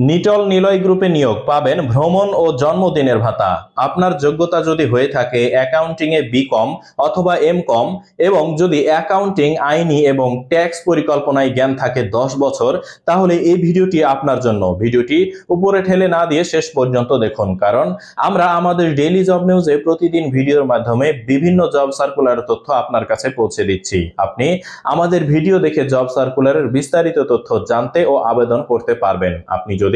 নিটল নিলয় গ্রুপে নিয়োগ পাবেন ভ্রমণ ও জন্মদিনের ভাতা। আপনার যোগ্যতা যদি হয়ে থাকে অ্যাকাউন্টিং এ বিকম অথবা এমকম এবং যদি অ্যাকাউন্টিং, আইনি এবং ট্যাক্স পরিকল্পনায় জ্ঞান থাকে 10 বছর, তাহলে এই ভিডিওটি আপনার জন্য। ভিডিওটি উপরে ঠেলে না দিয়ে শেষ পর্যন্ত দেখুন, কারণ আমরা আমাদের ডেইলি জব নিউজে প্রতিদিন ভিডিওর মাধ্যমে বিভিন্ন জব সার্কুলারের তথ্য আপনার কাছে পৌঁছে দিচ্ছি। আপনি আমাদের ভিডিও দেখে জব সার্কুলারের বিস্তারিত তথ্য জানতে ও আবেদন করতে পারবেন। আপনি যদি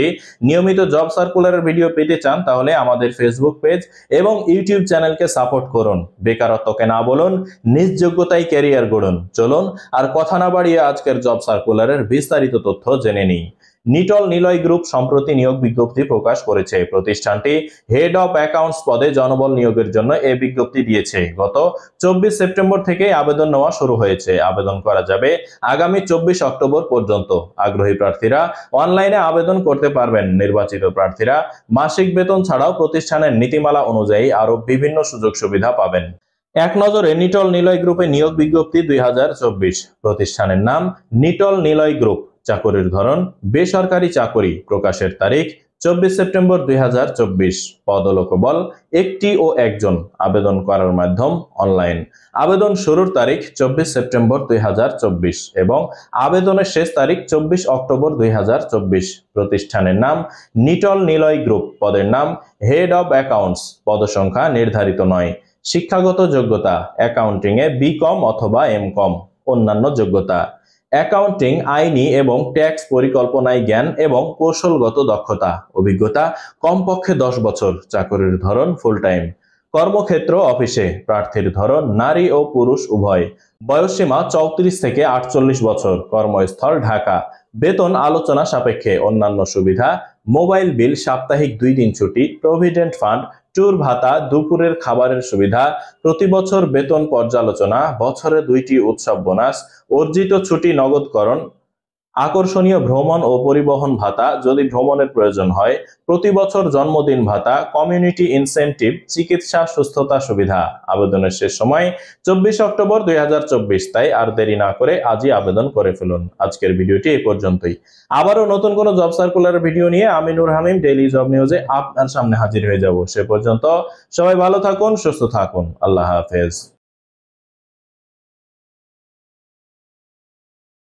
নিয়মিত জব সার্কুলারের ভিডিও পেতে চান তাহলে আমাদের ফেসবুক পেজ এবং ইউটিউব চ্যানেলকে সাপোর্ট করুন। বেকারত্বকে না বলুন, নিজ যোগ্যতায় ক্যারিয়ার গড়ুন। চলুন আর কথা না বাড়িয়ে আজকের জব সার্কুলারের বিস্তারিত তথ্য জেনে নিই। নিটল নিলয় গ্রুপ সম্প্রতি নিয়োগ বিজ্ঞপ্তি প্রকাশ করেছে। প্রতিষ্ঠানটি হেড অফ অ্যাকাউন্টস পদে জনবল নিয়োগের জন্য এই বিজ্ঞপ্তি দিয়েছে। গত 24 সেপ্টেম্বর থেকে আবেদন নেওয়া শুরু হয়েছে। আবেদন করা যাবে আগামী 24 অক্টোবর পর্যন্ত। আগ্রহী প্রার্থীরা অনলাইনে আবেদন করতে পারবেন। নির্বাচিত প্রার্থীরা মাসিক বেতন ছাড়াও প্রতিষ্ঠানের নীতিমালা অনুযায়ী আরো বিভিন্ন সুযোগ সুবিধা পাবেন। এক নজরে নিটল নিলয় গ্রুপে নিয়োগ বিজ্ঞপ্তি 2024। প্রতিষ্ঠানের নাম নিটল নিলয় গ্রুপ। চাকরির ধরন বেসরকারি চাকরি। প্রকাশের তারিখ 24 সেপ্টেম্বর 2024। পদ ও লোকবল একটি ও একজন। আবেদন করার মাধ্যম অনলাইন। আবেদন শুরুর তারিখ 24 সেপ্টেম্বর 2024 এবং আবেদনের শেষ তারিখ 24 অক্টোবর 2024। প্রতিষ্ঠানের নাম নিটল নিলয় গ্রুপ। পদের নাম হেড অব অ্যাকাউন্টস। পদসংখ্যা নির্ধারিত নয়। শিক্ষাগত যোগ্যতা অ্যাকাউন্টিং এ বিকম অথবা এমকম। অন্যান্য যোগ্যতা অ্যাকাউন্টিং, আইনি এবং ট্যাক্স পরিকল্পনায় জ্ঞান এবং কৌশলগত দক্ষতা। অভিজ্ঞতা কমপক্ষে 10 বছর। চাকরির ধরন ফুল টাইম। কর্মক্ষেত্র অফিসে। প্রার্থীর ধরন নারী ও পুরুষ উভয়। বয়সসীমা 34 থেকে 48 বছর। কর্মস্থল ঢাকা। বেতন আলোচনা সাপেক্ষে। অন্যান্য সুবিধা মোবাইল বিল, সাপ্তাহিক 2 দিন ছুটি, প্রভিডেন্ট ফান্ড, ট্যুর ভাতা, দুপুরের খাবারের সুবিধা, প্রতি বছর বেতন পর্যালোচনা, বছরে 2টি উৎসব বোনাস, অর্জিত ছুটি নগদকরণ, আকর্ষণীয় ভ্রমণ ও পরিবহন ভাতা যদি ভ্রমণের প্রয়োজন হয়, প্রতি বছর জন্মদিন ভাতা, কমিউনিটি ইনসেনটিভ, চিকিৎসা সুস্থতা সুবিধা। আবেদনের শেষ সময় 24 অক্টোবর 2024। তাই আর দেরি না করে আজই আবেদন করে ফেলুন। আজকের ভিডিওটি এই পর্যন্তই। আবারও নতুন কোনো জব সার্কুলার ভিডিও নিয়ে আমি নূর হামিম ডেইলি জব নিউজে আপনার সামনে হাজির হয়ে যাব। সে পর্যন্ত সবাই ভালো থাকুন, সুস্থ থাকুন। আল্লাহ হাফেজ।